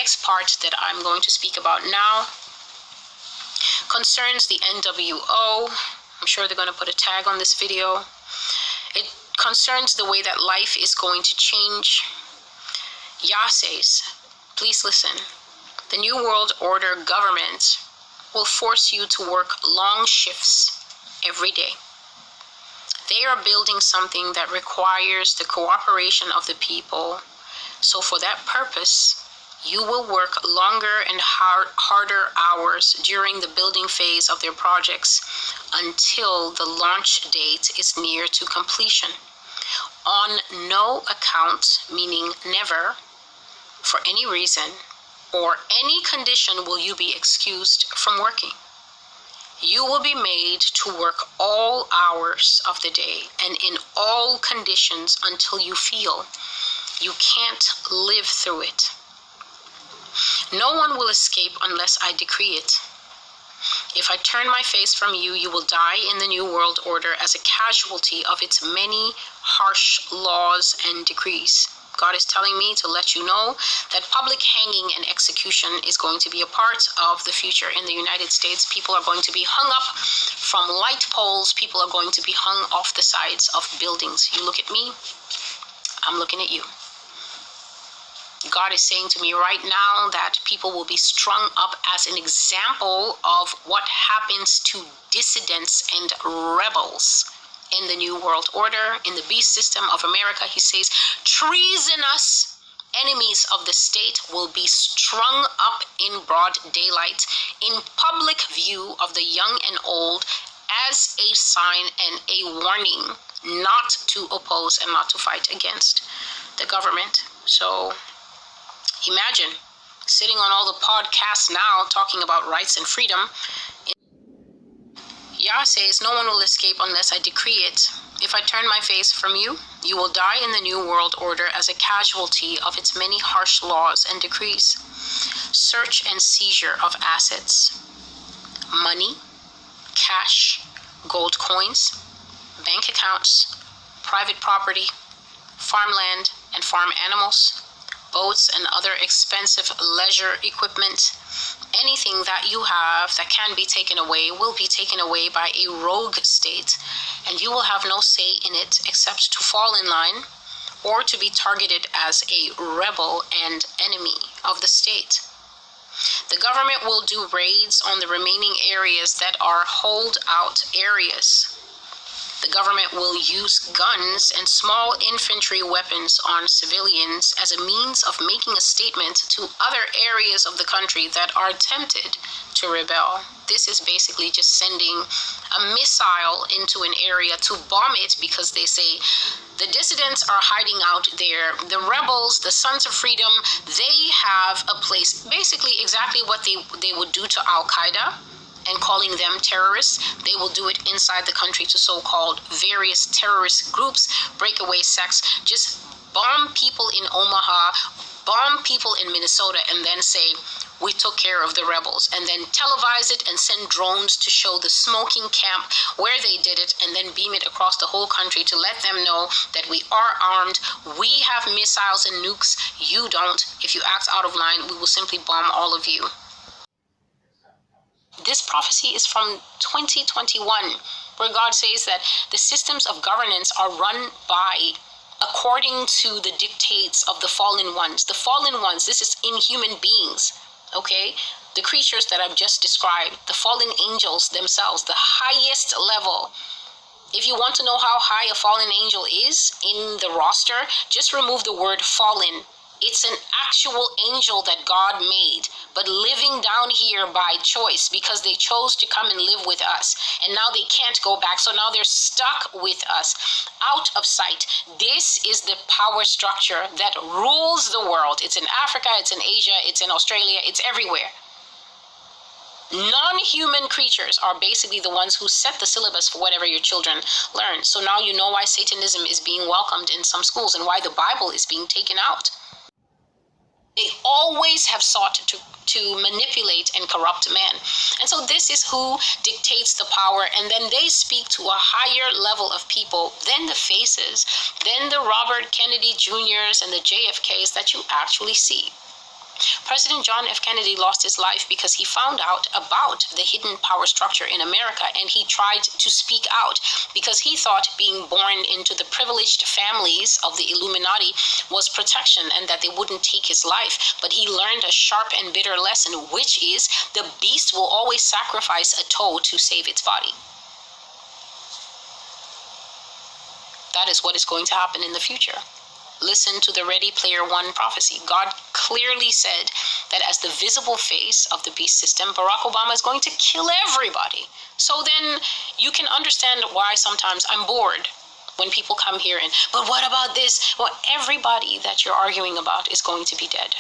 Next part that I'm going to speak about now concerns the NWO. I'm sure they're going to put a tag on this video. It concerns the way that life is going to change. Yah says, please listen, the New World Order government will force you to work long shifts every day. They are building something that requires the cooperation of the people. So for that purpose, you will work longer and harder hours during the building phase of their projects until the launch date is near to completion. On no account, meaning never, for any reason or any condition will you be excused from working. You will be made to work all hours of the day and in all conditions until you feel you can't live through it. No one will escape unless I decree it. If I turn my face from you, you will die in the New World Order as a casualty of its many harsh laws and decrees. God is telling me to let you know that public hanging and execution is going to be a part of the future in the United States. People are going to be hung up from light poles. People are going to be hung off the sides of buildings. You look at me, I'm looking at you. God is saying to me right now that people will be strung up as an example of what happens to dissidents and rebels in the New World Order, in the beast system of America. He says, treasonous enemies of the state will be strung up in broad daylight, in public view of the young and old, as a sign and a warning not to oppose and not to fight against the government. So imagine sitting on all the podcasts now talking about rights and freedom. Yah says, no one will escape unless I decree it. If I turn my face from you, you will die in the New World Order as a casualty of its many harsh laws and decrees. Search and seizure of assets, money, cash, gold coins, bank accounts, private property, farmland and farm animals, boats and other expensive leisure equipment. Anything that you have that can be taken away will be taken away by a rogue state, and you will have no say in it except to fall in line or to be targeted as a rebel and enemy of the state. The government will do raids on the remaining areas that are holdout areas. The government will use guns and small infantry weapons on civilians as a means of making a statement to other areas of the country that are tempted to rebel. This is basically just sending a missile into an area to bomb it because they say the dissidents are hiding out there. The rebels, the Sons of Freedom, they have a place. Basically exactly what they would do to Al-Qaeda and calling them terrorists. They will do it inside the country to so-called various terrorist groups, breakaway sects, just bomb people in Omaha, bomb people in Minnesota, and then say, we took care of the rebels, and then televise it and send drones to show the smoking camp where they did it, and then beam it across the whole country to let them know that we are armed, we have missiles and nukes, you don't. If you act out of line, we will simply bomb all of you. This prophecy is from 2021, where God says that the systems of governance are run by according to the dictates of the fallen ones. The fallen ones, this is inhuman beings, okay? The creatures that I've just described, the fallen angels themselves, the highest level. If you want to know how high a fallen angel is in the roster, just remove the word fallen. It's an actual angel that God made, but living down here by choice because they chose to come and live with us. And now they can't go back. So now they're stuck with us, out of sight. This is the power structure that rules the world. It's in Africa, it's in Asia, it's in Australia, it's everywhere. Non-human creatures are basically the ones who set the syllabus for whatever your children learn. So now you know why Satanism is being welcomed in some schools and why the Bible is being taken out. They always have sought to manipulate and corrupt man. And so this is who dictates the power, and then they speak to a higher level of people than the faces, than the Robert Kennedy Jr.'s and the JFKs that you actually see. President John F. Kennedy lost his life because he found out about the hidden power structure in America, and he tried to speak out because he thought being born into the privileged families of the Illuminati was protection and that they wouldn't take his life. But he learned a sharp and bitter lesson, which is the beast will always sacrifice a toe to save its body. That is what is going to happen in the future. Listen to the Ready Player One prophecy. God clearly said that as the visible face of the beast system, Barack Obama is going to kill everybody. So then you can understand why sometimes I'm bored when people come here and, but what about this? Well, everybody that you're arguing about is going to be dead.